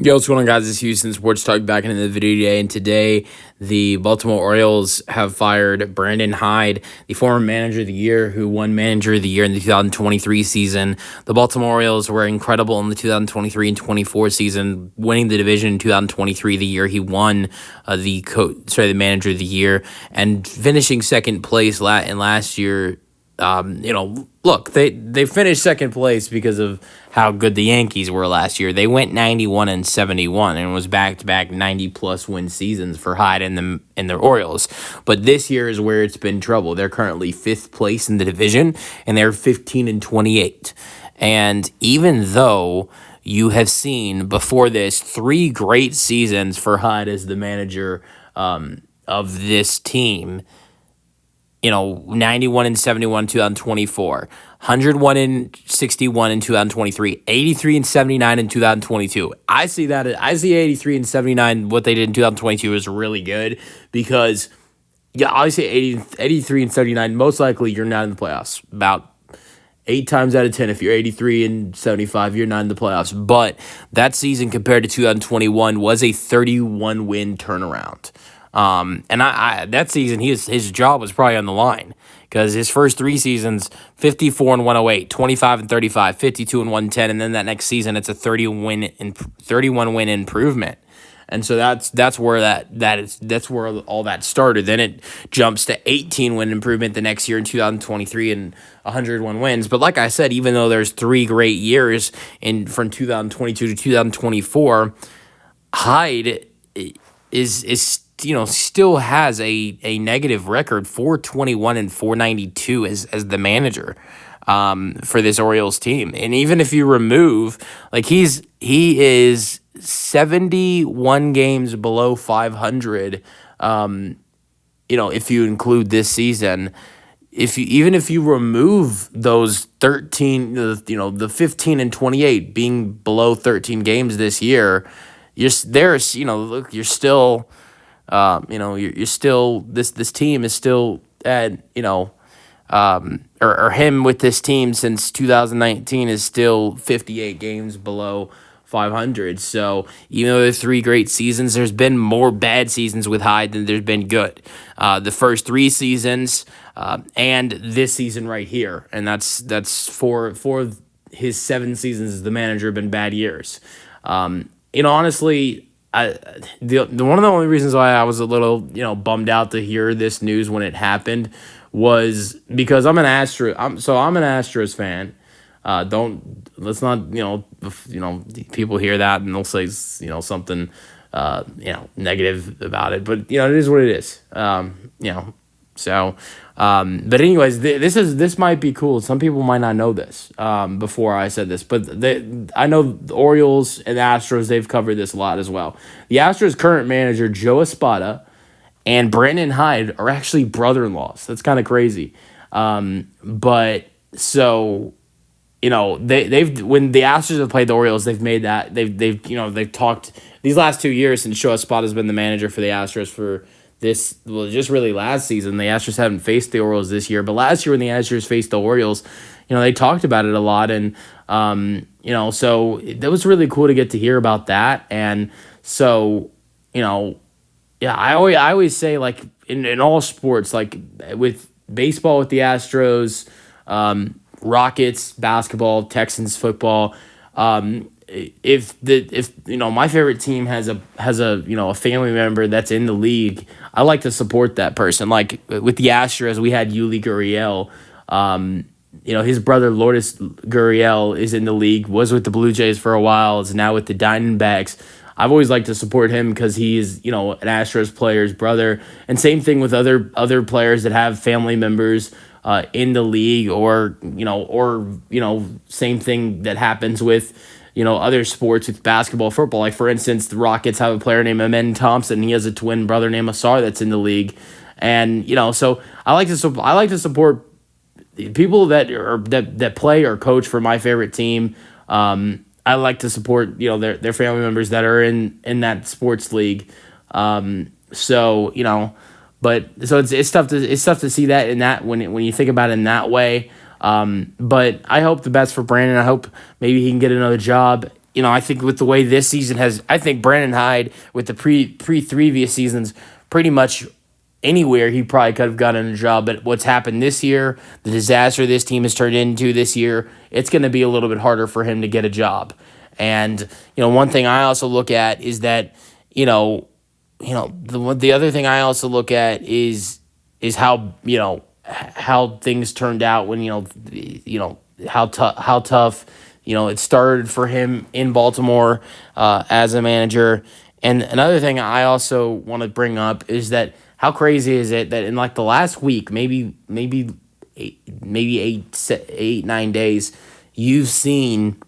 Yo, what's going on, guys? It's Houston Sports Talk back into the video today, and today the Baltimore Orioles have fired Brandon Hyde, the former manager of the year who won manager of the year in the 2023 season. The Baltimore Orioles were incredible in the 2023 and 24 season, winning the division in 2023, the year he won the manager of the year, and finishing second place in last year. Look, they finished second place because of how good the Yankees were last year. They went 91-71 and was back-to-back 90-plus win seasons for Hyde and the Orioles. But this year is where it's been trouble. They're currently fifth place in the division, and they're 15-28. And even though you have seen before this 3 great seasons for Hyde as the manager of this team, 91-71 in 2024, 101-61 in 2023, 83-79 in 2022. I see 83-79, what they did in 2022 is really good because, obviously 83-79, most likely you're not in the playoffs. About 8 times out of 10, if you're 83-75, you're not in the playoffs. But that season compared to 2021 was a 31-win turnaround. And that season, his job was probably on the line because his first 3 seasons, 54-108, 25-35, 52-110, and then that next season, it's a 31 win improvement. And so that's where that's where all that started. Then it jumps to 18 win improvement the next year in 2023 and 101 wins. But like I said, even though there's 3 great years from 2022 to 2024, Hyde is still has a negative record, 421 and 492 as the manager for this Orioles team. And even if you remove, he is 71 games below 500, if you include this season. Even if you remove those 13, the 15 and 28 being below 13 games this year, you're still. You're still this team is still at or him with this team since 2019 is still 58 games below 500. So even though there's 3 great seasons, there's been more bad seasons with Hyde than there's been good. The first 3 seasons and this season right here, and that's for his 7 seasons as the manager have been bad years. Honestly. One of the only reasons why I was a little bummed out to hear this news when it happened was because I'm an Astros fan. Let's not people hear that and they'll say something negative about it, but it is what it is. But anyways, this might be cool. Some people might not know this before I said this, but I know the Orioles and the Astros, they've covered this a lot as well. The Astros' current manager, Joe Espada, and Brandon Hyde are actually brother-in-laws. That's kind of crazy. But so, they've when the Astros have played the Orioles, they've made that they've talked these last 2 years since Joe Espada has been the manager for the Astros for just really last season. The Astros haven't faced the Orioles this year, but last year when the Astros faced the Orioles, they talked about it a lot, and so that was really cool to get to hear about that. And so I always say, like, in all sports, like with baseball with the Astros, Rockets basketball, Texans football, if my favorite team has a family member that's in the league, I like to support that person. Like with the Astros, we had Yuli Gurriel. His brother Lourdes Gurriel is in the league, was with the Blue Jays for a while, is now with the Diamondbacks. I've always liked to support him because he is an Astros player's brother. And same thing with other players that have family members in the league, or same thing that happens with other sports with basketball, football. Like, for instance, the Rockets have a player named Amen Thompson. He has a twin brother named Asar that's in the league. And, so I like to support people that play or coach for my favorite team. I like to support, their family members that are in that sports league. But it's tough to see that in that when you think about it in that way. But I hope the best for Brandon. I hope maybe he can get another job. I think with the way this season has, I think Brandon Hyde with the previous seasons, pretty much anywhere he probably could have gotten a job. But what's happened this year, the disaster this team has turned into this year, it's going to be a little bit harder for him to get a job. And one thing I also look at is that the other thing I also look at is how how things turned out when how tough it started for him in Baltimore as a manager. And another thing I also want to bring up is that how crazy is it that in like the last week, maybe 8, 9 days, you've seen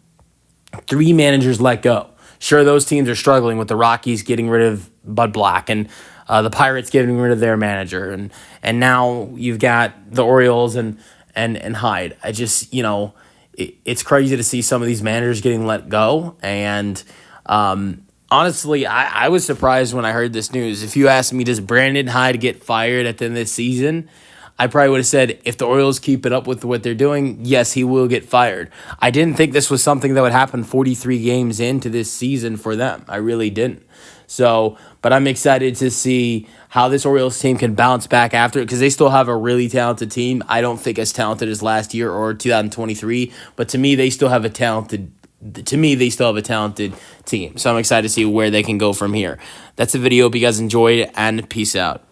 3 managers let go. Sure, those teams are struggling with the Rockies getting rid of Bud Black and the Pirates getting rid of their manager, and now you've got the Orioles and Hyde. I just it's crazy to see some of these managers getting let go. And honestly, I was surprised when I heard this news. If you asked me, does Brandon Hyde get fired at the end of this season? I probably would have said, if the Orioles keep it up with what they're doing, yes, he will get fired. I didn't think this was something that would happen 43 games into this season for them. I really didn't. So, but I'm excited to see how this Orioles team can bounce back after it, because they still have a really talented team. I don't think as talented as last year or 2023, but to me, they still have a talented team. So I'm excited to see where they can go from here. That's the video. Hope you guys enjoyed, and peace out.